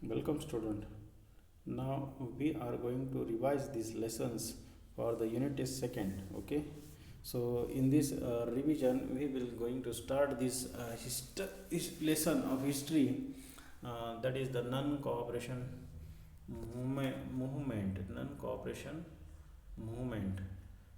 Welcome student. Now we are going to revise these lessons for the unit test second. Okay. So in this revision we will going to start this lesson of history, that is the non-cooperation movement.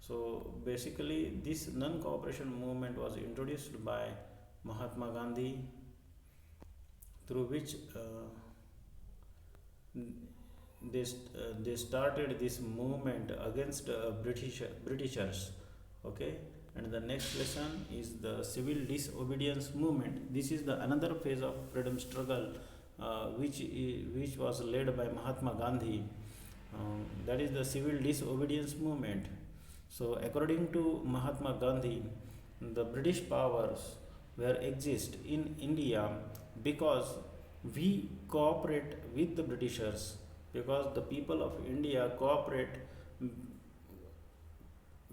So basically this non-cooperation movement was introduced by Mahatma Gandhi, through which they started this movement against Britishers. Okay, and the next lesson is the civil disobedience movement. This is the another phase of freedom struggle, which was led by Mahatma Gandhi. That is the civil disobedience movement. So according to Mahatma Gandhi, the British powers were exist in India because we cooperate with the Britishers, because the people of India cooperate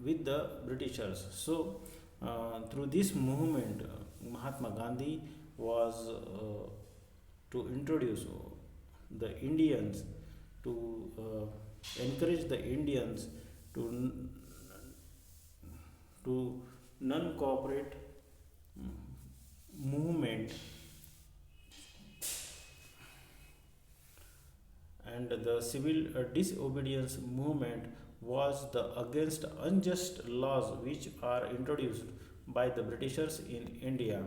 with the Britishers. So through this movement, Mahatma Gandhi was to introduce the Indians, to encourage the Indians to non-cooperate movement, and the civil disobedience movement was the against unjust laws which are introduced by the Britishers in India.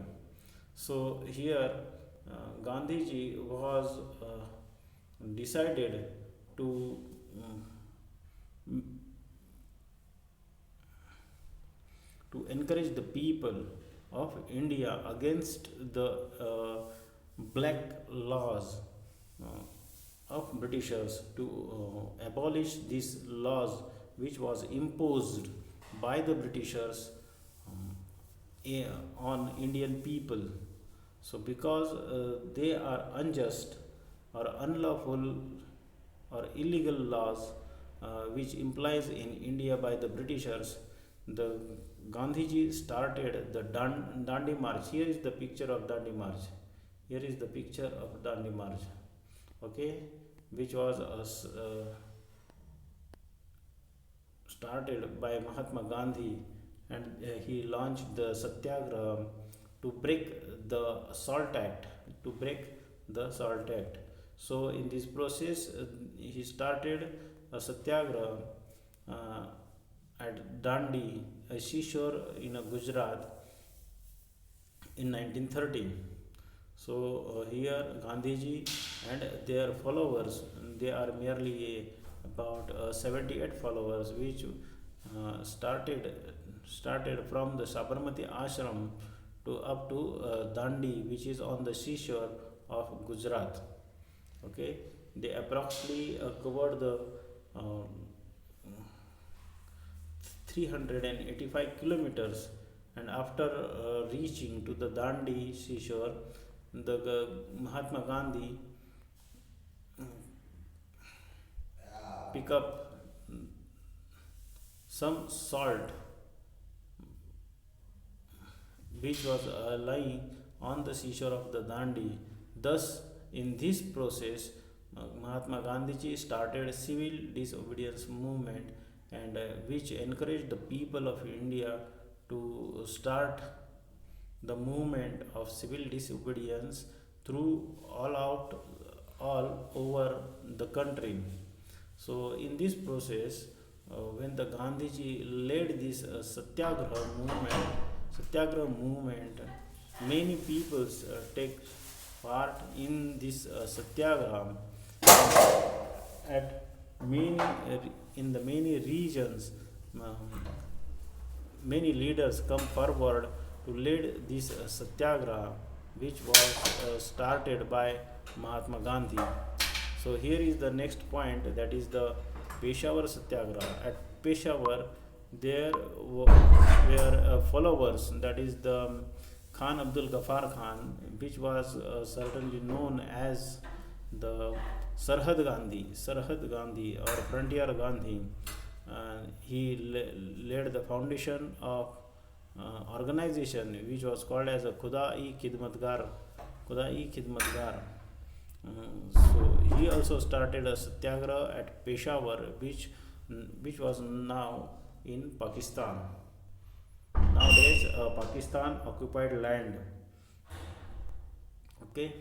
So here Gandhiji was decided to encourage the people of India against the black laws of Britishers, to abolish these laws which was imposed by the Britishers on Indian people. So because they are unjust or unlawful or illegal laws which implies in India by the Britishers, the Gandhiji started the Dandi March. Here is the picture of Dandi March. Here is the picture of Dandi March. Okay, which was started by Mahatma Gandhi, and he launched the Satyagraha to break the Salt Act, So in this process, he started a Satyagraha at Dandi, a seashore in Gujarat, in 1930. So here Gandhiji and their followers, they are merely about 78 followers, which started from the Sabarmati ashram to up to Dandi, which is on the seashore of Gujarat. Okay, they approximately covered the 385 kilometers, and after reaching to the Dandi seashore, the Mahatma Gandhi pick up some salt which was lying on the seashore of the Dandi. Thus, in this process, Mahatma Gandhiji started civil disobedience movement, and which encouraged the people of India to start the movement of civil disobedience through all over the country. So in this process, when the Gandhiji led this Satyagraha movement, many people take part in this Satyagraha. At many in the many regions, many leaders come forward to lead this Satyagraha, which was started by Mahatma Gandhi. So here is the next point, that is the Peshawar Satyagraha. At Peshawar, there were followers, that is the Khan Abdul Ghaffar Khan, which was certainly known as the Sarhad Gandhi or Frontier Gandhi. He led the foundation of organization which was called as a Khudai Khidmatgar, So he also started a satyagraha at Peshawar, which was now in Pakistan. Nowadays, Pakistan occupied land. Okay.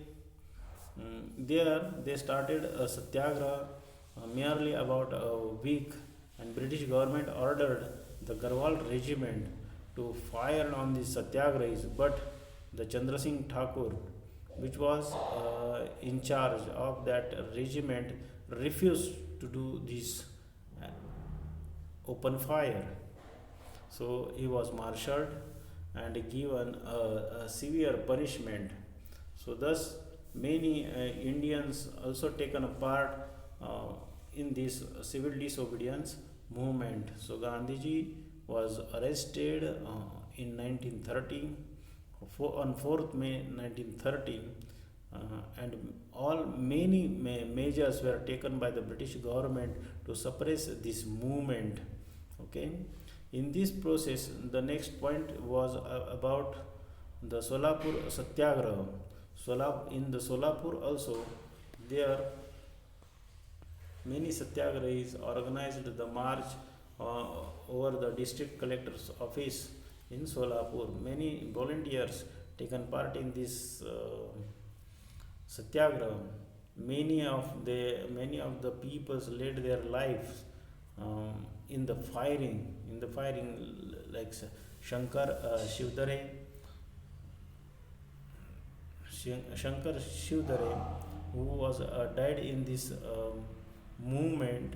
There they started a satyagraha merely about a week, and British government ordered the Garhwal regiment to fire on the satyagrahis, but the Chandra Singh Thakur, which was in charge of that regiment, refused to do this uh, open fire. So he was marshaled and given a severe punishment. So thus many Indians also taken a part uh, in this civil disobedience movement. So Gandhiji was arrested in 1930 on 4th May 1930, uh, and all many measures were taken by the British government to suppress this movement. Okay, in this process, the next point was about the Solapur Satyagraha. In the Solapur also, there many satyagrahis organized the march uh, over the district collector's office in Solapur. Many volunteers taken part in this satyagraha. Many of the peoples laid their lives in the firing, like Shankar Shivdare, Shankar Shivdare, who was died in this movement.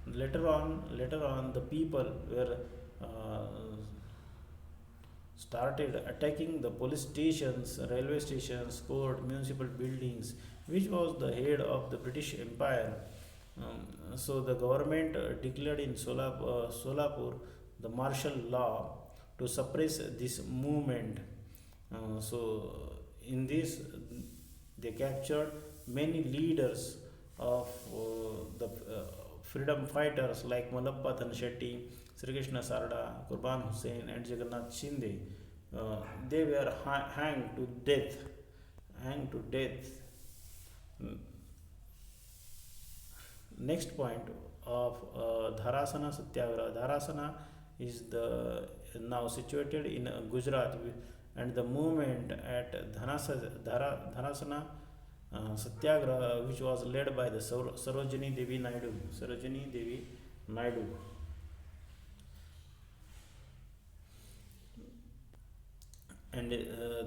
Later on, the people were uh, started attacking the police stations, railway stations, court, municipal buildings, which was the head of the British Empire. So the government declared in Solapur the martial law to suppress this movement. So in this, they captured many leaders of the freedom fighters like Malappa Dhanshetty, Sri Krishna Sarda, Qurban Hussain, and Jagannath Shinde. They were hanged to death. Hanged to death. Mm, Next point of Dharasana Satyagraha. Dharasana is the now situated in Gujarat, and the movement at Dharasana Satyagraha, which was led by the Sarojini Devi Naidu. Sarojini Devi Naidu. And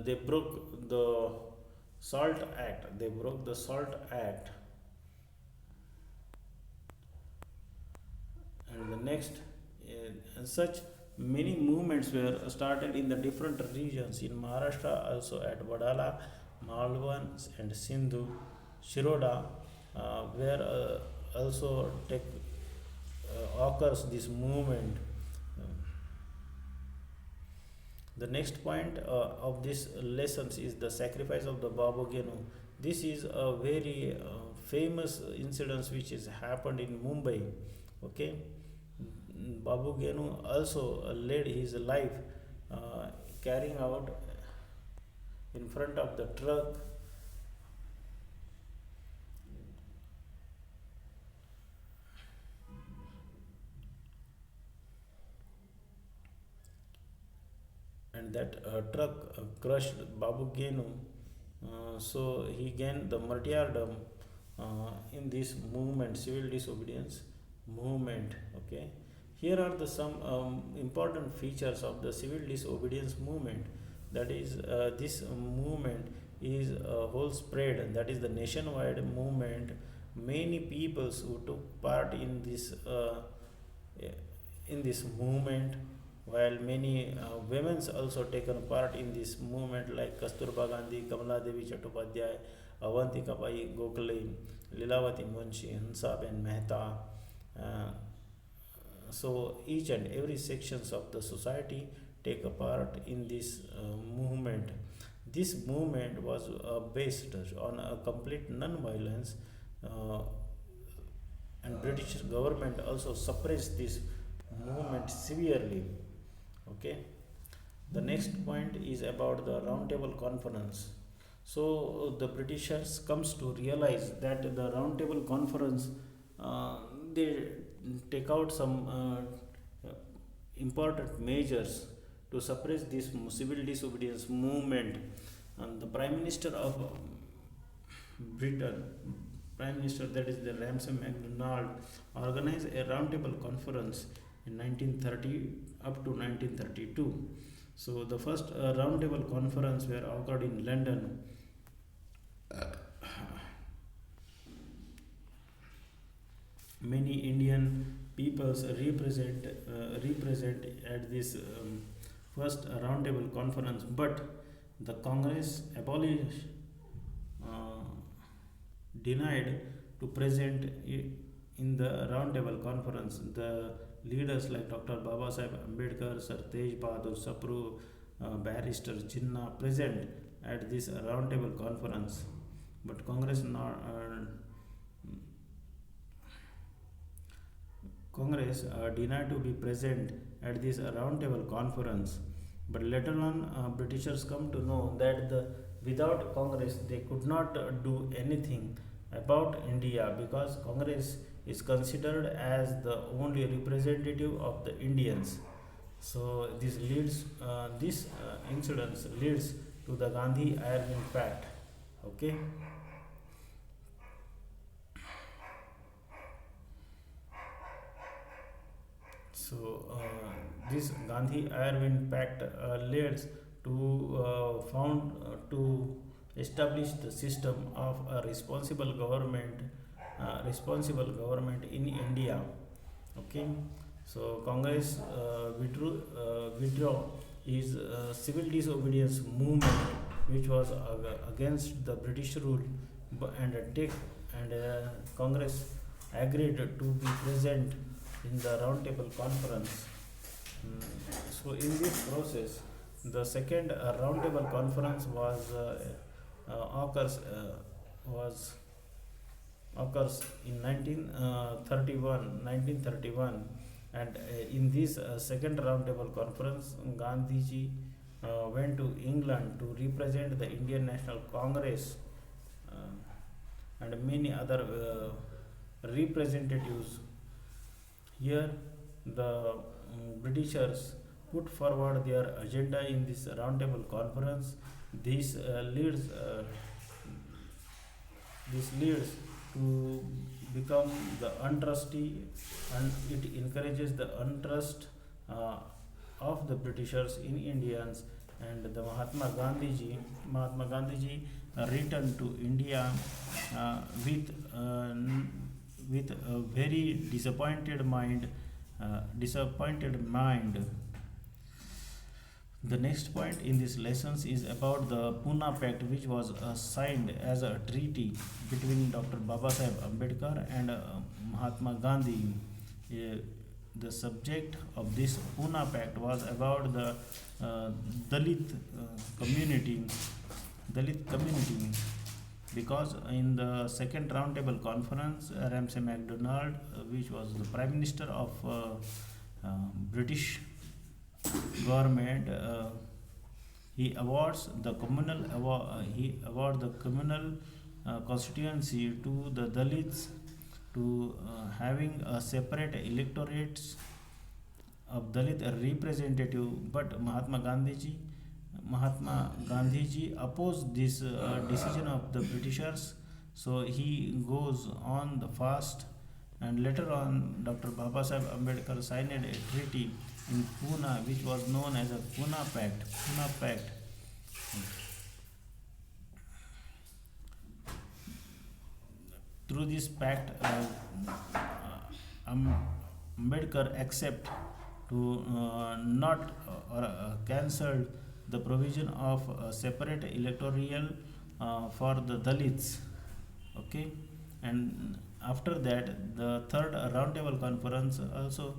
they broke the Salt Act. They broke the Salt Act. And the next, such many movements were started in the different regions in Maharashtra, also at Vadala, Malwan, and Sindhu, Shiroda, where also occurs this movement. The next point of this lessons is the sacrifice of the Babu Genu. This is a very famous incident which has happened in Mumbai. Okay, Babu Genu also led his life uh, carrying out in front of the truck, and that truck crushed Babu Genu. So he gained the martyrdom in this movement, civil disobedience movement. Okay, here are the some important features of the civil disobedience movement. That is, this movement is a whole spread. That is the nationwide movement. Many peoples who took part in this movement, while many women's also taken part in this movement like Kasturba Gandhi, Kamala Devi Chattopadhyay, Avantika Bai Gokhale, Lilavati Munshi, Hansa Ben Mehta. Uh, so each and every sections of the society take a part in this movement. This movement was based on a complete non-violence, uh, and British government also suppressed this movement severely. Okay, the next point is about the roundtable conference. The Britishers comes to realize that the round table conference, they take out some important measures to suppress this civil disobedience movement. And the Prime Minister of Britain, Prime Minister, that is the Ramsay MacDonald, organized a roundtable conference in 1930 up to 1932. So the first roundtable conference were occurred in London. Many Indian peoples represent at this first roundtable conference, but the Congress abolished, uh, denied to present in the roundtable conference. The leaders like Dr. Baba Sahib Ambedkar, Sir Tej Bahadur Sapru, Barrister Jinnah present at this roundtable conference, but Congress denied to be present at this roundtable conference. But later on, Britishers come to know that without Congress they could not do anything about India, because Congress is considered as the only representative of the Indians. So this incident leads to the Gandhi-Irving Pact. Okay. This Gandhi-Irving Pact leads to establish the system of a responsible government in India. Okay, so Congress withdraw is civil disobedience movement, which was against the British rule, and Congress agreed to be present in the roundtable conference. In this process, the second roundtable conference was occurs in 1931, and in this second roundtable conference, Gandhiji went to England to represent the Indian National Congress, and many other representatives. Here, the Britishers put forward their agenda in this roundtable conference. This leads to become the untrusty, and it encourages the untrust of the Britishers in Indians. And the Mahatma Gandhiji returned to India with a very disappointed mind. The next point in this lessons is about the Pune Pact, which was signed as a treaty between Dr. Baba Sahib Ambedkar and Mahatma Gandhi. Uh, the subject of this Pune Pact was about the Dalit community. Dalit community, because in the second roundtable conference, Ramsay MacDonald, which was the Prime Minister of British government, he awards the communal constituency to the Dalits, to having a separate electorates of Dalit representative. But Mahatma Gandhiji opposed this decision of the Britishers, so he goes on the fast. And later on, Dr. Baba Sahib Ambedkar signed a treaty in Pune, which was known as a Pune Pact. Pune Pact. Through this pact, Ambedkar accept to not cancel the provision of separate electoral for the Dalits. Okay, and after that, the third roundtable conference also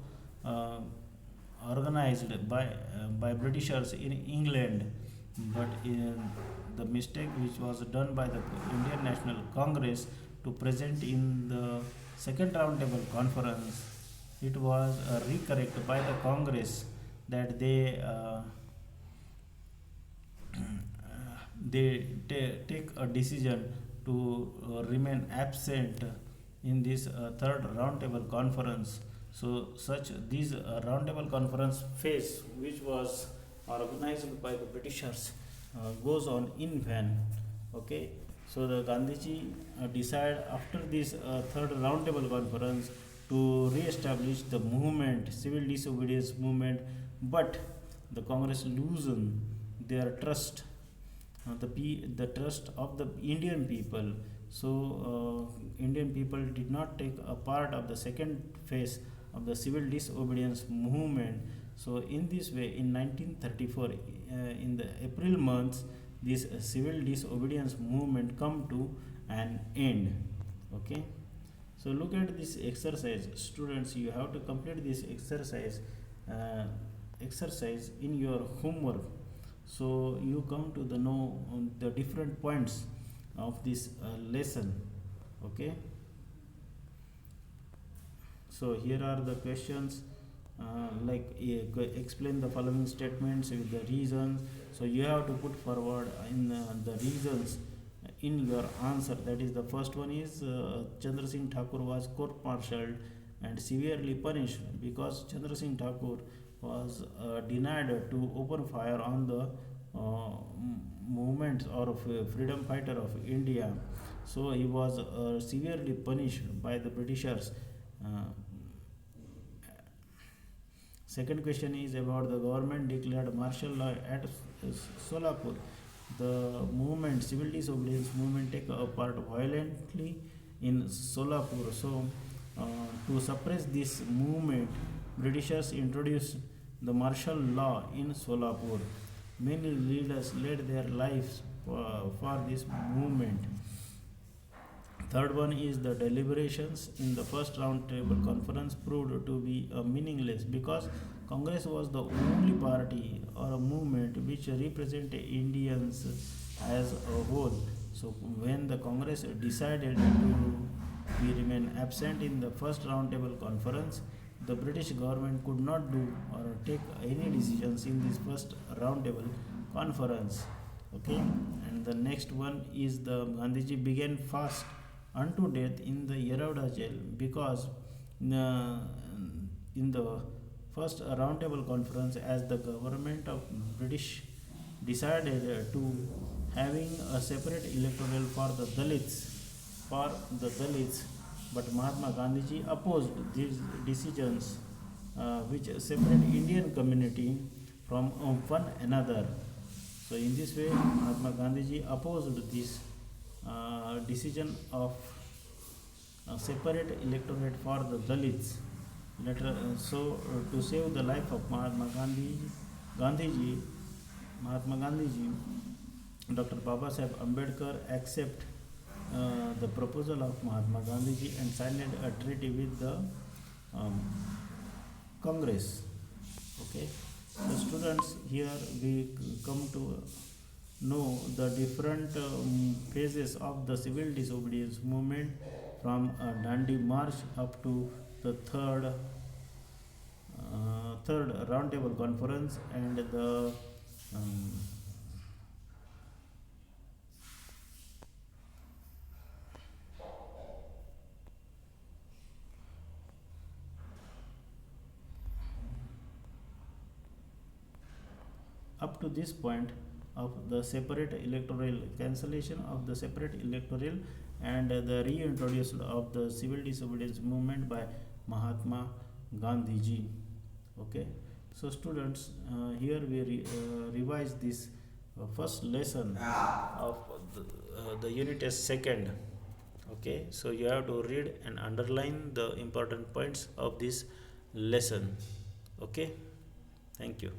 organized by Britishers in England, but the mistake which was done by the Indian National Congress to present in the second roundtable conference, it was recorrected by the Congress, that they take a decision to remain absent in this third roundtable conference. So such this roundtable conference phase, which was organized by the Britishers, goes on in vain. Okay, so the Gandhiji decided after this third roundtable conference to re-establish the movement, civil disobedience movement, but the Congress loosened their trust, the trust of the Indian people. So Indian people did not take a part of the second phase of the civil disobedience movement. So in this way, in 1934, in the April months, this civil disobedience movement come to an end. Okay. So look at this exercise, students. You have to complete this uh, exercise in your homework. So you come to the know the different points of this lesson. Okay. So here are the questions. Explain the following statements with the reasons. So you have to put forward in the reasons in your answer. That is, the first one is Chandra Singh Thakur was court-martialed and severely punished because Chandra Singh Thakur was denied to open fire on the movements or freedom fighter of India. So he was severely punished by the Britishers. Uh, Second question is about the government declared martial law at Solapur. The movement, civil disobedience movement, take a part violently in Solapur. So, to suppress this movement, Britishers introduced the martial law in Solapur. Many leaders laid their lives for this movement. Third one is the deliberations in the first round table conference proved to be meaningless because Congress was the only party or a movement which represented Indians as a whole. So when the Congress decided to remain absent in the first round table conference, the British government could not do or take any decisions in this first round table conference. Okay, and the next one is the Gandhiji began fast unto death in the Yeravada jail because in the first roundtable conference, as the government of British decided to having a separate electoral for the Dalits, but Mahatma Gandhiji opposed these decisions which separate Indian community from one another. So in this way, Mahatma Gandhiji opposed this decision of separate electorate for the Dalits. To save the life of Gandhiji, Mahatma Gandhiji, Dr. Baba Saheb Ambedkar accept the proposal of Mahatma Gandhiji and signed a treaty with the um, Congress. Okay, the students, here we come to know the different phases of the civil disobedience movement from Dandi March up to the third roundtable conference and the um, up to this point of the separate electoral cancellation of the separate electoral and the reintroduction of the civil disobedience movement by Mahatma Gandhiji. Okay, so students, here we revise this first lesson of the unit as second. Okay, so you have to read and underline the important points of this lesson. Okay, thank you.